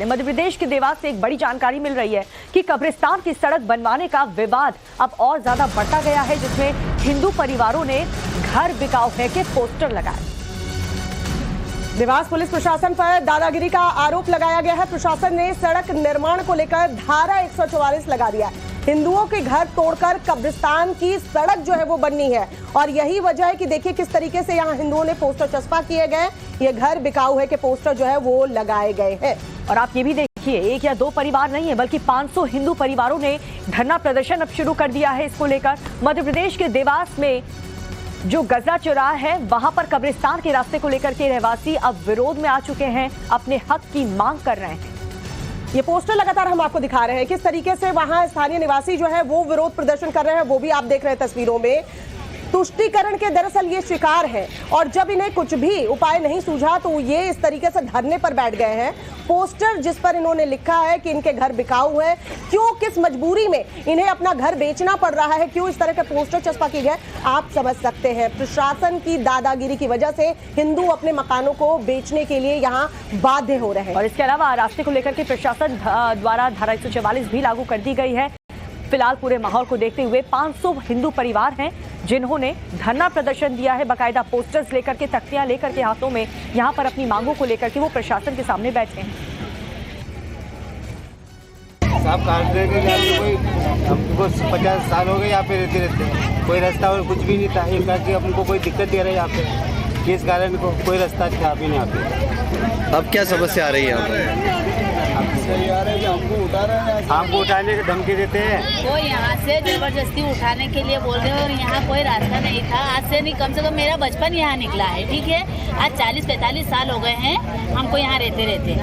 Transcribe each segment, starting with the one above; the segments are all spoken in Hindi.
मध्य प्रदेश के देवास से एक बड़ी जानकारी मिल रही है कि कब्रिस्तान की सड़क बनवाने का विवाद अब और ज्यादा बढ़ता गया है, जिसमें हिंदू परिवारों ने घर बिकाऊ है के पोस्टर लगाए। देवास पुलिस प्रशासन पर दादागिरी का आरोप लगाया गया है। प्रशासन ने सड़क निर्माण को लेकर धारा 144 लगा दिया। हिंदुओं के घर तोड़कर कब्रिस्तान की सड़क जो है वो बननी है, और यही वजह है कि देखिए किस तरीके से यहाँ हिंदुओं ने पोस्टर चस्पा किए गए। ये घर बिकाऊ है के पोस्टर जो है वो लगाए गए हैं। और आप ये भी देखिए, एक या दो परिवार नहीं है बल्कि 500 हिंदू परिवारों ने धरना प्रदर्शन अब शुरू कर दिया है इसको लेकर। मध्य प्रदेश के देवास में जो गजरा चौराहा है वहां पर कब्रिस्तान के रास्ते को लेकर के रहवासी अब विरोध में आ चुके हैं, अपने हक की मांग कर रहे हैं। ये पोस्टर लगातार हम आपको दिखा रहे हैं किस तरीके से वहां स्थानीय निवासी जो है वो विरोध प्रदर्शन कर रहे हैं, वो भी आप देख रहे हैं तस्वीरों में। तुष्टीकरण के दरअसल ये शिकार है, और जब इन्हें कुछ भी उपाय नहीं सूझा तो ये इस तरीके से धरने पर बैठ गए हैं। पोस्टर जिस पर इन्होंने लिखा है कि इनके घर बिकाऊ है, क्यों किस मजबूरी में इन्हें अपना घर बेचना पड़ रहा है, क्यों इस तरह के पोस्टर चस्पा किए गए, आप समझ सकते हैं। प्रशासन की दादागिरी की वजह से हिंदू अपने मकानों को बेचने के लिए यहाँ बाध्य हो रहे हैं। और इसके अलावा रास्ते को लेकर के प्रशासन द्वारा धारा 144 भी लागू कर दी गई है। फिलहाल पूरे माहौल को देखते हुए 500 हिंदू परिवार हैं जिन्होंने धरना प्रदर्शन दिया है, बाकायदा पोस्टर्स लेकर के, तख्तियां लेकर के हाथों में, यहां पर अपनी मांगों को लेकर के वो प्रशासन के सामने बैठे हैं। साहब काटने के लिए कोई हमको 50 साल हो गए यहाँ पे रहते कोई रास्ता और कुछ भी नहीं था। इनका कि हमको कोई दिक्कत दे रहा है यहाँ पे, किस कारण को कोई रास्ता था भी नहीं यहाँ पे। अब क्या समस्या आ रही है यहाँ पर? हमको उठाने की धमकी देते हैं। वो यहाँ से जबरदस्ती उठाने के लिए बोल रहे हैं, और यहाँ कोई रास्ता नहीं था। आज से नहीं, कम से कम मेरा बचपन यहाँ निकला है, ठीक है। आज 40-45 साल हो गए हैं हमको यहाँ रहते।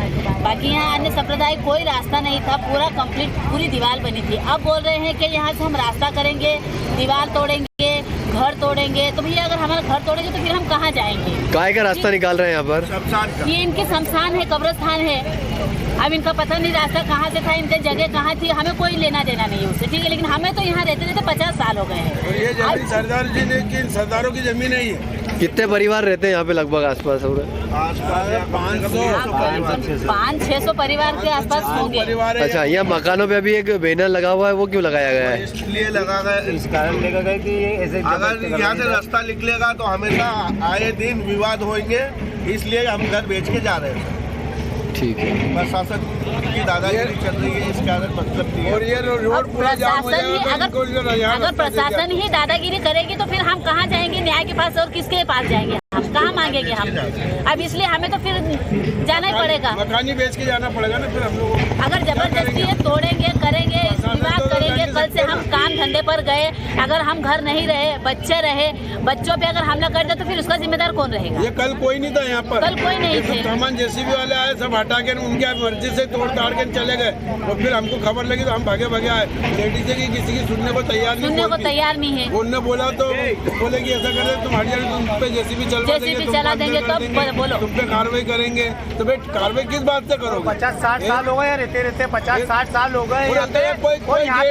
बाकी यहाँ अन्य संप्रदाय कोई रास्ता नहीं था, पूरा कंप्लीट पूरी दीवार बनी थी। अब बोल रहे हैं कि यहाँ से हम रास्ता करेंगे, दीवार तोड़ेंगे, घर तोड़ेंगे। तो भैया अगर हमारा घर तोड़ेंगे तो फिर हम कहाँ जाएंगे? काय का रास्ता निकाल रहे हैं यहाँ पर? ये इनके शमशान है, कब्रिस्तान है। अब इनका पता नहीं रास्ता कहाँ से था, इनकी जगह कहाँ थी, हमें कोई लेना देना नहीं है उससे, ठीक है। लेकिन हमें तो यहाँ रहते 50 साल हो गए हैं। और ये जमीन सरदार जी ने की, सरदारों की जमीन नहीं है। कितने परिवार रहते हैं यहाँ पे लगभग आसपास? 500-600 परिवार के आसपास होंगे। अच्छा, यहाँ मकानों पे अभी एक बैनर लगा हुआ है, वो क्यों लगाया गया है? इसलिए लगा गया, इस कारण लगा गया कि ये ऐसे अगर यहाँ से रास्ता निकलेगा तो हमेशा आए दिन विवाद होंगे, इसलिए हम घर बेच के जा रहे हैं। ठीक है। प्रशासन की दादागिरी चल रही है, इस कारण मतलब नहीं है। और ये रोड पूरा जाम हो जाएगा। अगर प्रशासन ही दादागिरी करेगी तो फिर हम कहाँ जाएंगे न्याय के पास, और किसके पास जाएंगे? हम कहाँ मांगेंगे हम? अब इसलिए हमें तो फिर जाना ही पड़ेगा, मकान ही बेच के जाना पड़ेगा ना फिर हम लोग। अगर जबरदस्ती है तोड़ेंगे, करेंगे, विवाद करेंगे। कल से हम काम धंधे पर गए, अगर हम घर नहीं रहे, बच्चे रहे, बच्चों पे अगर हमला कर दिया तो फिर उसका जिम्मेदार कौन रहेगा? ये कल कोई नहीं था यहाँ पर, कल कोई नहीं थे। सामान जेसीबी वाले आए, सब हटा के उनकी मर्जी से तोड़ ताड़ के चले गए। और फिर हमको खबर लगी तो हम भागे आए। लेडीज की किसी की सुनने को तैयार नहीं है। उनने बोला तो बोले कि ऐसा करे, तुम तुम पे जेसीबी चला देंगे तो बोलो तुम पे कार्रवाई करेंगे। तो भाई कार्रवाई किस बात से करोगे? 50-60 साल हो गए रहते 50-60 साल हो गए। यहाँ पे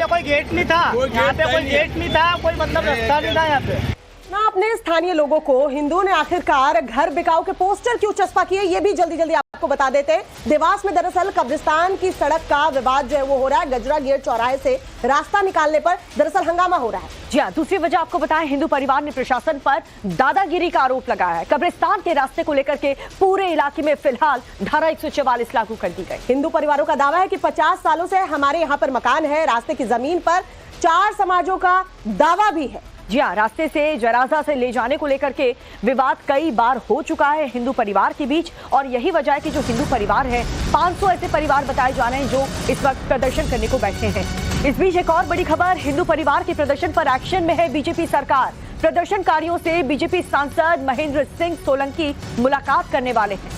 कोई गेट नहीं था, यहाँ पे कोई गेट नहीं था, कोई मतलब रास्ता नहीं था यहाँ पे ना। अपने स्थानीय लोगों को हिंदुओं ने आखिरकार घर बिकाऊ के पोस्टर क्यों चस्पा किए, ये भी जल्दी आपको बता देते हैं। देवास में दरअसल कब्रिस्तान की सड़क का विवाद जो है वो हो रहा है। गजरा गेट चौराहे से रास्ता निकालने पर दरअसल हंगामा हो रहा है। जी हाँ, दूसरी वजह आपको बताएं, हिंदू परिवार ने प्रशासन पर दादागिरी का आरोप लगाया है। कब्रिस्तान के रास्ते को लेकर के पूरे इलाके में फिलहाल धारा 144 लागू कर दी गई। हिंदू परिवारों का दावा है कि 50 सालों से हमारे यहाँ पर मकान है, रास्ते की जमीन पर 4 समाजों का दावा भी है। जी हाँ, रास्ते से जनाजा से ले जाने को लेकर के विवाद कई बार हो चुका है हिंदू परिवार के बीच, और यही वजह है कि जो हिंदू परिवार है, 500 ऐसे परिवार बताए जा रहे हैं जो इस वक्त प्रदर्शन करने को बैठे हैं। इस बीच एक और बड़ी खबर, हिंदू परिवार के प्रदर्शन पर एक्शन में है बीजेपी सरकार। प्रदर्शनकारियों से बीजेपी सांसद महेंद्र सिंह सोलंकी मुलाकात करने वाले हैं।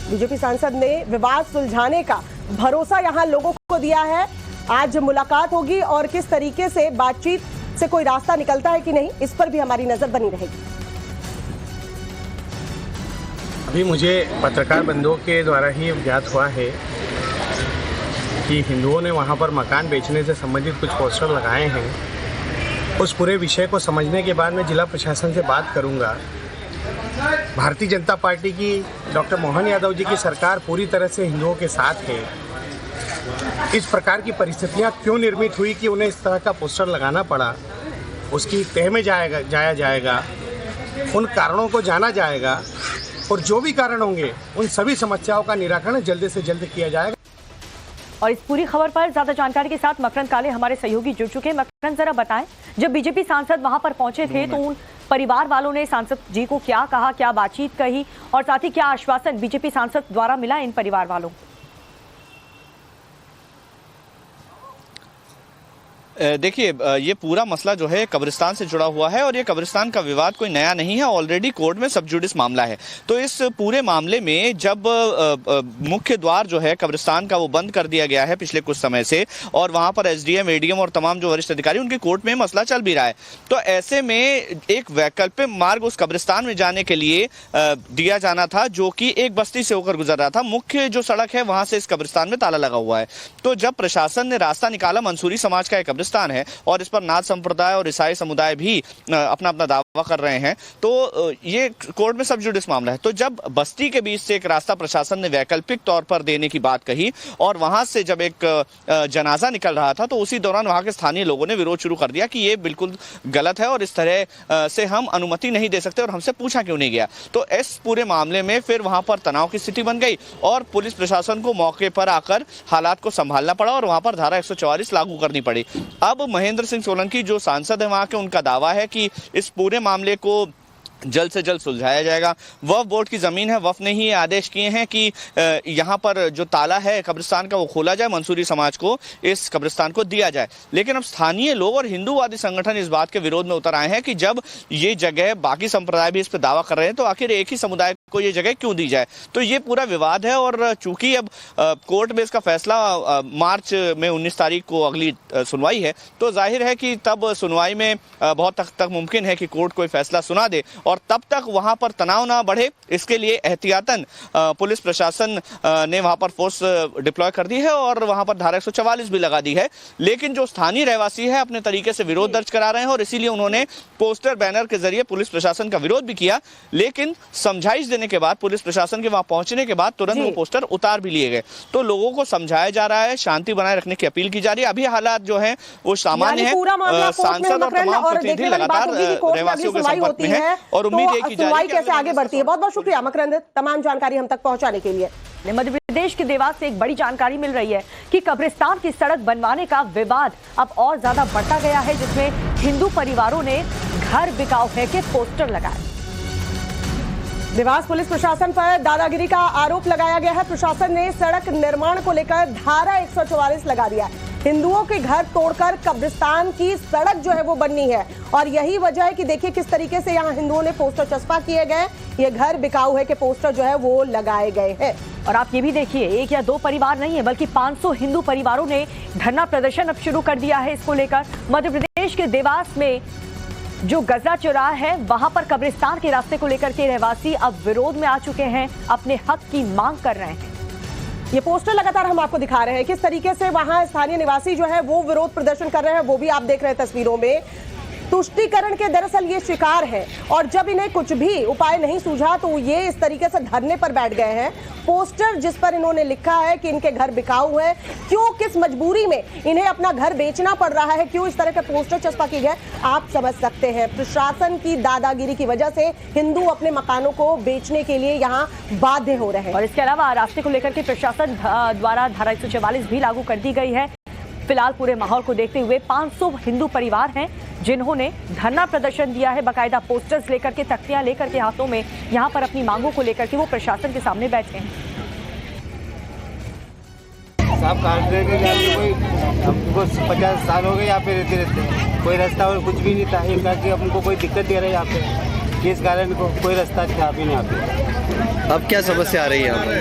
बीजेपी सांसद ने विवाद सुलझाने का भरोसा यहाँ लोगों को दिया है। आज मुलाकात होगी और किस तरीके से बातचीत से कोई रास्ता निकलता है कि नहीं, इस पर भी हमारी नजर बनी रहेगी। अभी मुझे पत्रकार बंधुओं के द्वारा ही ज्ञात हुआ है कि हिंदुओं ने वहां पर मकान बेचने से संबंधित कुछ पोस्टर लगाए हैं। उस पूरे विषय को समझने के बाद मैं जिला प्रशासन से बात करूंगा। भारतीय जनता पार्टी की डॉक्टर मोहन यादव जी की सरकार पूरी तरह से हिंदुओं के साथ है। इस प्रकार की परिस्थितियां क्यों निर्मित हुई कि उन्हें इस तरह का पोस्टर लगाना पड़ा, उसकी तह में जाया जाएगा, उन कारणों को जाना जाएगा और जो भी कारण होंगे उन सभी समस्याओं का निराकरण जल्द से जल्द किया जाएगा। और इस पूरी खबर पर ज्यादा जानकारी के साथ मकरंद काले हमारे सहयोगी जुड़ चुके हैं। मकरंद, जरा बताएं, जब बीजेपी सांसद वहां पर पहुंचे थे तो उन परिवार वालों ने सांसद जी को क्या कहा, क्या बातचीत कही और साथ ही क्या आश्वासन बीजेपी सांसद द्वारा मिला इन परिवार वालों को? देखिए, ये पूरा मसला जो है कब्रिस्तान से जुड़ा हुआ है और ये कब्रिस्तान का विवाद कोई नया नहीं है, ऑलरेडी कोर्ट में सब जुडिस मामला है। तो इस पूरे मामले में जब मुख्य द्वार जो है कब्रिस्तान का वो बंद कर दिया गया है पिछले कुछ समय से और वहां पर एसडीएम, एडीएम और तमाम जो वरिष्ठ अधिकारी उनके कोर्ट में मसला चल भी रहा है, तो ऐसे में एक वैकल्पिक मार्ग उस कब्रिस्तान में जाने के लिए दिया जाना था जो कि एक बस्ती से होकर गुजर रहा था। मुख्य जो सड़क है वहां से इस कब्रिस्तान में ताला लगा हुआ है। तो जब प्रशासन ने रास्ता निकाला, मंसूरी समाज का एक कब्रिस्तान है और इस पर नाथ संप्रदाय और ईसाई समुदाय भी अपना अपना दावा कर रहे हैं, तो ये कोर्ट में सब जुडिस मामला है। तो जब बस्ती के बीच से एक रास्ता प्रशासन ने वैकल्पिक तौर पर देने की बात कही और वहां से जब एक जनाजा निकल रहा था तो उसी दौरान वहां के स्थानीय लोगों ने विरोध शुरू कर दिया कि ये बिल्कुल गलत है और इस तरह से हम अनुमति नहीं दे सकते और हमसे पूछा क्यों नहीं गया। तो इस पूरे मामले में फिर वहां पर तनाव की स्थिति बन गई और पुलिस प्रशासन को मौके पर आकर हालात को संभालना पड़ा और वहां पर धारा 144 लागू करनी पड़ी। अब महेंद्र सिंह सोलंकी जो सांसद है वहां के, उनका दावा है कि इस पूरे मामले को जल्द से जल्द सुलझाया जाएगा। वक्फ बोर्ड की जमीन है, वक्फ ने ही आदेश किए हैं कि यहाँ पर जो ताला है कब्रिस्तान का वो खोला जाए, मंसूरी समाज को इस कब्रिस्तान को दिया जाए। लेकिन अब स्थानीय लोग और हिंदूवादी संगठन इस बात के विरोध में उतर आए हैं कि जब ये जगह बाकी संप्रदाय भी इस पर दावा कर रहे हैं तो आखिर एक ही समुदाय को ये जगह क्यों दी जाए। तो ये पूरा विवाद है और चूंकि अब कोर्ट में इसका फैसला मार्च में 19 तारीख को अगली सुनवाई है, तो जाहिर है कि तब सुनवाई में बहुत तक मुमकिन है कि कोर्ट कोई फैसला सुना दे और तब तक वहां पर तनाव ना बढ़े, इसके लिए एहतियातन पुलिस प्रशासन ने वहां पर फोर्स डिप्लॉय कर दी है और वहां पर धारा 144 भी लगा दी है। लेकिन जो स्थानीय रहवासी है अपने तरीके से विरोध दर्ज करा रहे हैं और इसीलिए उन्होंने पोस्टर बैनर के जरिए पुलिस प्रशासन का विरोध भी किया। लेकिन समझाइश देने के बाद, पुलिस प्रशासन के वहां पहुंचने के बाद तुरंत वो पोस्टर उतार भी लिए गए। तो लोगों को समझाया जा रहा है, शांति बनाए रखने की अपील की जा रही है। अभी हालात जो है वो सामान्य है। सांसद और तमाम प्रतिनिधि लगातार रहवासियों के संपर्क में है और उम्मीद है कि सुनवाई कैसे आगे बढ़ती है। बहुत बहुत शुक्रिया मकरंद, तमाम जानकारी हम तक पहुंचाने के लिए। मध्य प्रदेश के देवास से एक बड़ी जानकारी मिल रही है कि कब्रिस्तान की सड़क बनवाने का विवाद अब और ज्यादा बढ़ता गया है, जिसमें हिंदू परिवारों ने घर बिकाऊ है के पोस्टर लगाए। देवास पुलिस प्रशासन पर दादागिरी का आरोप लगाया गया है। प्रशासन ने सड़क निर्माण को लेकर धारा 144 लगा दिया। हिंदुओं के घर तोड़कर कब्रिस्तान की सड़क जो है वो बननी है और यही वजह है कि देखिए किस तरीके से यहाँ हिंदुओं ने पोस्टर चस्पा किए गए। ये घर बिकाऊ है के पोस्टर जो है वो लगाए गए हैं। और आप ये भी देखिए, एक या दो परिवार नहीं है बल्कि 500 हिंदू परिवारों ने धरना प्रदर्शन अब शुरू कर दिया है इसको लेकर। मध्य प्रदेश के देवास में जो गजा चौराहा है वहां पर कब्रिस्तान के रास्ते को लेकर के रहवासी अब विरोध में आ चुके हैं, अपने हक की मांग कर रहे हैं। ये पोस्टर लगातार हम आपको दिखा रहे हैं किस तरीके से वहां स्थानीय निवासी जो है वो विरोध प्रदर्शन कर रहे हैं, वो भी आप देख रहे हैं तस्वीरों में। तुष्टीकरण के दरअसल ये शिकार है और जब इन्हें कुछ भी उपाय नहीं सूझा तो ये इस तरीके से धरने पर बैठ गए हैं। पोस्टर जिस पर इन्होंने लिखा है कि इनके घर बिकाऊ है, क्यों, किस मजबूरी में इन्हें अपना घर बेचना पड़ रहा है, क्यों इस तरह के पोस्टर चस्पा किए गए, आप समझ सकते हैं। प्रशासन की दादागिरी की वजह से हिंदू अपने मकानों को बेचने के लिए यहाँ बाध्य हो रहे हैं। और इसके अलावा रास्ते को लेकर के प्रशासन द्वारा धारा 144 भी लागू कर दी गई है। फिलहाल पूरे माहौल को देखते हुए 500 हिंदू परिवार हैं जिन्होंने धरना प्रदर्शन दिया है, बाकायदा पोस्टर्स लेकर के, तख्तियां लेकर के हाथों में, यहां पर अपनी मांगों को लेकर के वो प्रशासन के सामने बैठे हैं। साहब काटने के लिए कोई हमको 50 साल हो गए यहाँ पे रहते कोई रास्ता और कुछ भी नहीं था। एक कि हमको कोई दिक्कत दे रहा है यहाँ पे, किस कारण को कोई रास्ता था भी नहीं यहाँ पे। अब क्या समस्या आ रही है यहाँ पर?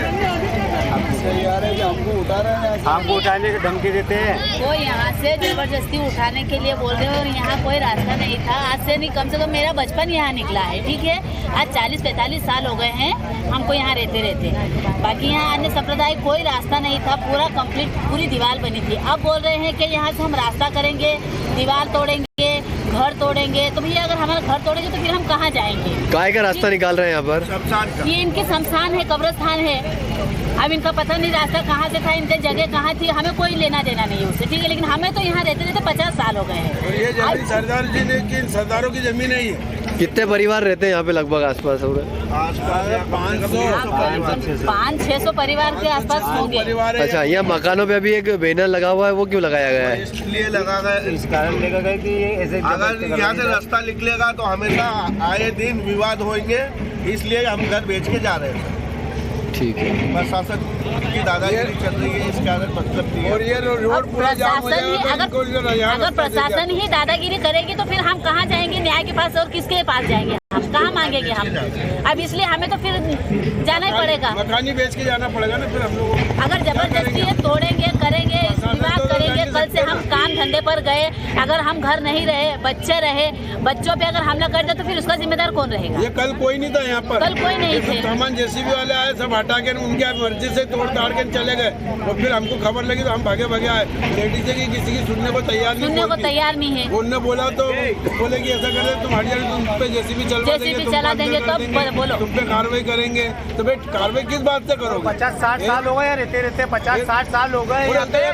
हमको उठाने की धमकी देते हैं। वो यहाँ से जबरदस्ती उठाने के लिए बोल रहे हैं और यहाँ कोई रास्ता नहीं था। आज से नहीं, कम से कम मेरा बचपन यहाँ निकला है, ठीक है। आज 40-45 साल हो गए हैं हमको यहाँ रहते। बाकी यहाँ अन्य संप्रदाय कोई रास्ता नहीं था, पूरा कंप्लीट पूरी दीवार बनी थी। अब बोल रहे हैं कि यहाँ से हम रास्ता करेंगे, दीवार तोड़ेंगे, घर तोड़ेंगे। तो भैया अगर हमारा घर तोड़ेंगे तो फिर हम कहाँ जाएंगे? काय का रास्ता निकाल रहे हैं यहाँ पर? ये इनके शमशान है, कब्रिस्तान है। अब इनका पता नहीं रास्ता कहाँ से था, इनके जगह कहाँ थी, हमें कोई लेना देना नहीं है उससे, ठीक है। लेकिन हमें तो यहाँ रहते रहते 50 साल हो गए हैं। ये जमीन सरदार जी ने की, सरदारों की जमीन है ये। कितने परिवार रहते हैं यहाँ पे लगभग आसपास? 500-600 परिवार के आसपास होंगे। अच्छा, यहाँ मकानों पे अभी एक बैनर लगा हुआ है, वो क्यों लगाया गया है? इसलिए लगा गया, इस कारण लगा गया कि ये ऐसे अगर यहाँ से रास्ता निकलेगा तो हमेशा आए दिन विवाद होंगे, इसलिए हम घर बेच के जा रहे हैं। ठीक है। प्रशासन की दादागिरी चल रही है, इस कारण मतलब नहीं है। और ये रोड पूरा जाम हो जाएगा। अगर प्रशासन ही दादागिरी करेगी तो फिर हम कहाँ जाएंगे न्याय के पास और किसके पास जाएंगे? हम कहाँ मांगेंगे हम? अब इसलिए हमें तो फिर जाना ही पड़ेगा, मकान ही बेच के जाना पड़ेगा ना फिर हम लोग। अगर जबरदस्ती है तोड़ेंगे, करेंगे, विवाद करेंगे। कल से हम काम धंधे पर गए, अगर हम घर नहीं रहे, बच्चे रहे, बच्चों पे अगर हमला कर दिया तो फिर उसका जिम्मेदार कौन रहेगा? ये कल कोई नहीं था यहाँ पर, कल कोई नहीं थे। सामान जेसीबी वाले आए, सब हटा के उनके मर्जी से तोड़ ताड़ के चले गए। और फिर हमको खबर लगी तो हम भागे भागे आए। लेडीज की किसी की सुनने को तैयार नहीं है। उनने बोला तो बोले कि ऐसा करे तुम हरियाणा तुम पे जेसीबी चला देंगे तो बोलो तुम पे कार्रवाई करेंगे। तो भाई कार्रवाई किस बात से करोगे? 50-60 साल हो गए रहते 50-60 साल हो गए। यहाँ पे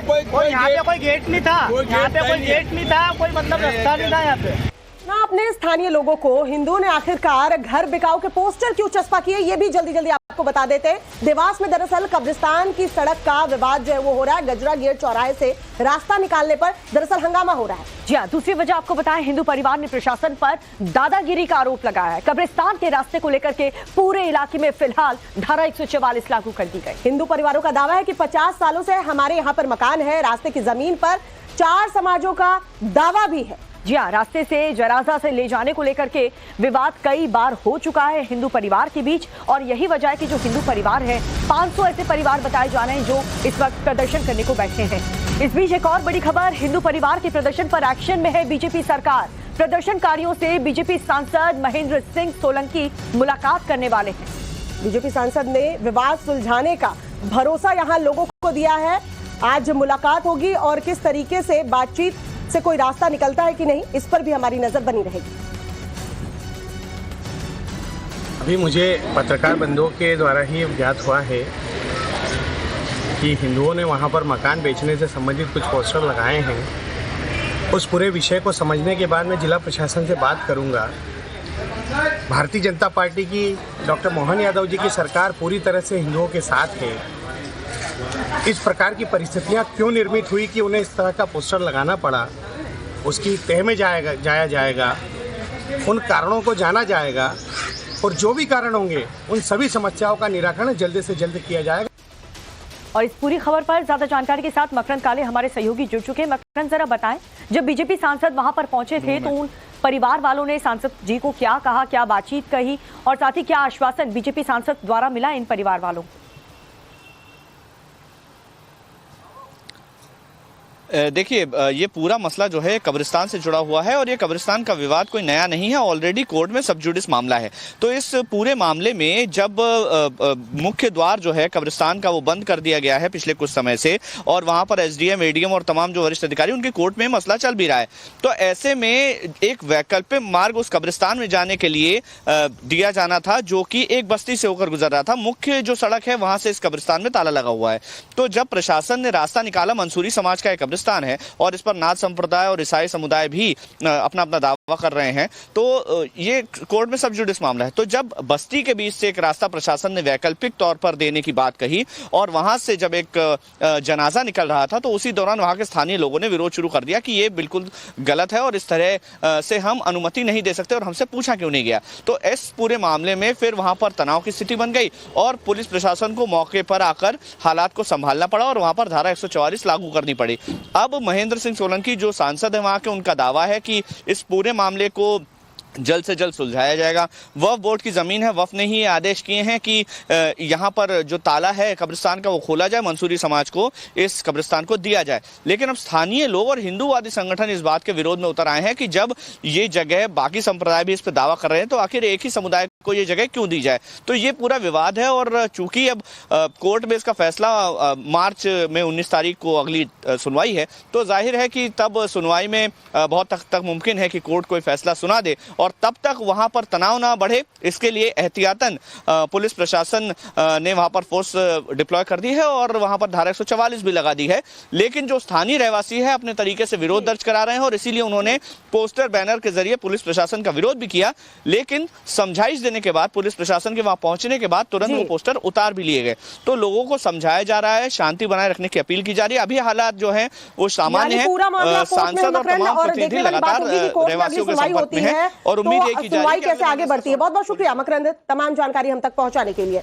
कोई गेट नहीं था, यहाँ पे कोई गेट नहीं था, कोई मतलब रास्ता नहीं था यहाँ पे ना। अपने स्थानीय लोगों को हिंदुओं ने आखिरकार घर बिकाऊ के पोस्टर क्यों चस्पा किए, ये भी जल्दी जल्दी आपको बता देते हैं। देवास में दरअसल कब्रिस्तान की सड़क का विवाद जो है वो हो रहा है। गजरा गेट चौराहे से रास्ता निकालने पर दरअसल हंगामा हो रहा है। जी हाँ, दूसरी वजह आपको बताएं, हिंदू परिवार ने प्रशासन पर दादागिरी का आरोप लगाया है। कब्रिस्तान के रास्ते को लेकर के पूरे इलाके में फिलहाल धारा 144 लागू कर दी गई। हिंदू परिवारों का दावा है कि 50 सालों से हमारे यहाँ पर मकान है, रास्ते की जमीन पर 4 समाजों का दावा भी है। जी हाँ, रास्ते से जनाजा से ले जाने को लेकर के विवाद कई बार हो चुका है हिंदू परिवार के बीच, और यही वजह है कि जो हिंदू परिवार है, 500 ऐसे परिवार बताए जा रहे हैं जो इस वक्त प्रदर्शन करने को बैठे हैं। इस बीच एक और बड़ी खबर, हिंदू परिवार के प्रदर्शन पर एक्शन में है बीजेपी सरकार। प्रदर्शनकारियों से बीजेपी सांसद महेंद्र सिंह सोलंकी मुलाकात करने वाले हैं। बीजेपी सांसद ने विवाद सुलझाने का भरोसा यहाँ लोगों को दिया है। आज मुलाकात होगी और किस तरीके से बातचीत से कोई रास्ता निकलता है कि नहीं, इस पर भी हमारी नजर बनी रहेगी। अभी मुझे पत्रकार बंधुओं के द्वारा ही ज्ञात हुआ है कि हिंदुओं ने वहां पर मकान बेचने से संबंधित कुछ पोस्टर लगाए हैं। उस पूरे विषय को समझने के बाद मैं जिला प्रशासन से बात करूंगा। भारतीय जनता पार्टी की डॉक्टर मोहन यादव जी की सरकार पूरी तरह से हिंदुओं के साथ है। इस प्रकार की परिस्थितियां क्यों निर्मित हुई कि उन्हें इस तरह का पोस्टर लगाना पड़ा, उसकी तह में जाया जाएगा, उन कारणों को जाना जाएगा और जो भी कारण होंगे उन सभी समस्याओं का निराकरण जल्द से जल्द किया जाएगा। और इस पूरी खबर पर ज्यादा जानकारी के साथ मकरंद काले हमारे सहयोगी जुड़ चुके हैं। मकरंद, जरा बताएं, जब बीजेपी सांसद वहां पर पहुंचे थे तो उन परिवार वालों ने सांसद जी को क्या कहा, क्या बातचीत कही, और साथ ही क्या आश्वासन बीजेपी सांसद द्वारा मिला इन परिवार वालों को? देखिए, ये पूरा मसला जो है कब्रिस्तान से जुड़ा हुआ है और ये कब्रिस्तान का विवाद कोई नया नहीं है, ऑलरेडी कोर्ट में सब जुडिस मामला है। तो इस पूरे मामले में जब मुख्य द्वार जो है कब्रिस्तान का वो बंद कर दिया गया है पिछले कुछ समय से, और वहां पर एसडीएम, एडीएम और तमाम जो वरिष्ठ अधिकारी उनके कोर्ट में मसला चल भी रहा है, तो ऐसे में एक वैकल्पिक मार्ग उस कब्रिस्तान में जाने के लिए दिया जाना था, जो कि एक बस्ती से होकर गुजर रहा था। मुख्य जो सड़क है वहां से इस कब्रिस्तान में ताला लगा हुआ है। तो जब प्रशासन ने रास्ता निकाला, मंसूरी समाज का एक है और इस पर नाथ संप्रदाय और ईसाई समुदाय भी अपना अपना दावा कर रहे हैं, तो ये कोर्ट में सब जुडिस मामला है। तो जब बस्ती के बीच से एक रास्ता प्रशासन ने वैकल्पिक तौर पर देने की बात कही और वहां से जब एक जनाजा निकल रहा था, तो उसी दौरान वहां के स्थानीय लोगों ने विरोध शुरू कर दिया कि ये बिल्कुल गलत है और इस तरह से हम अनुमति नहीं दे सकते और हमसे पूछा क्यों नहीं गया। तो इस पूरे मामले में फिर वहां पर तनाव की स्थिति बन गई और पुलिस प्रशासन को मौके पर आकर हालात को संभालना पड़ा और वहां पर धारा 144 लागू करनी पड़ी। अब महेंद्र सिंह सोलंकी जो सांसद है वहां के, उनका दावा है कि इस पूरे मामले को जल्द से जल्द सुलझाया जाएगा। वक्फ बोर्ड की जमीन है, वक्फ ने ही आदेश किए हैं कि यहाँ पर जो ताला है कब्रिस्तान का वो खोला जाए, मंसूरी समाज को इस कब्रिस्तान को दिया जाए। लेकिन अब स्थानीय लोग और हिंदूवादी संगठन इस बात के विरोध में उतर आए हैं कि जब ये जगह, बाकी संप्रदाय भी इस पर दावा कर रहे हैं, तो आखिर एक ही समुदाय को ये जगह क्यों दी जाए। तो ये पूरा विवाद है और चूंकि अब कोर्ट में इसका फैसला मार्च में 19 तारीख को अगली सुनवाई है, तो जाहिर है कि तब सुनवाई में बहुत तक मुमकिन है कि कोर्ट कोई फैसला सुना दे और तब तक वहां पर तनाव ना बढ़े, इसके लिए एहतियातन पुलिस प्रशासन ने वहां पर फोर्स डिप्लॉय कर दी है और वहां पर धारा 144 भी लगा दी है। लेकिन जो स्थानीय रहवासी है अपने तरीके से विरोध दर्ज करा रहे हैं और इसीलिए उन्होंने पोस्टर बैनर के जरिए पुलिस प्रशासन का विरोध भी किया। लेकिन समझाइश देने के बाद, पुलिस प्रशासन के वहां पहुंचने के बाद तुरंत वो पोस्टर उतार भी लिए गए। तो लोगों को समझाया जा रहा है, शांति बनाए रखने की अपील की जा रही है। अभी हालात जो है वो सामान्य है। सांसद और तमाम प्रतिनिधि लगातार रहवासियों के संपर्क में है और उम्मीद है कि सुनवाई कैसे आगे बढ़ती है। बहुत बहुत शुक्रिया मकरंद, तमाम जानकारी हम तक पहुंचाने के लिए।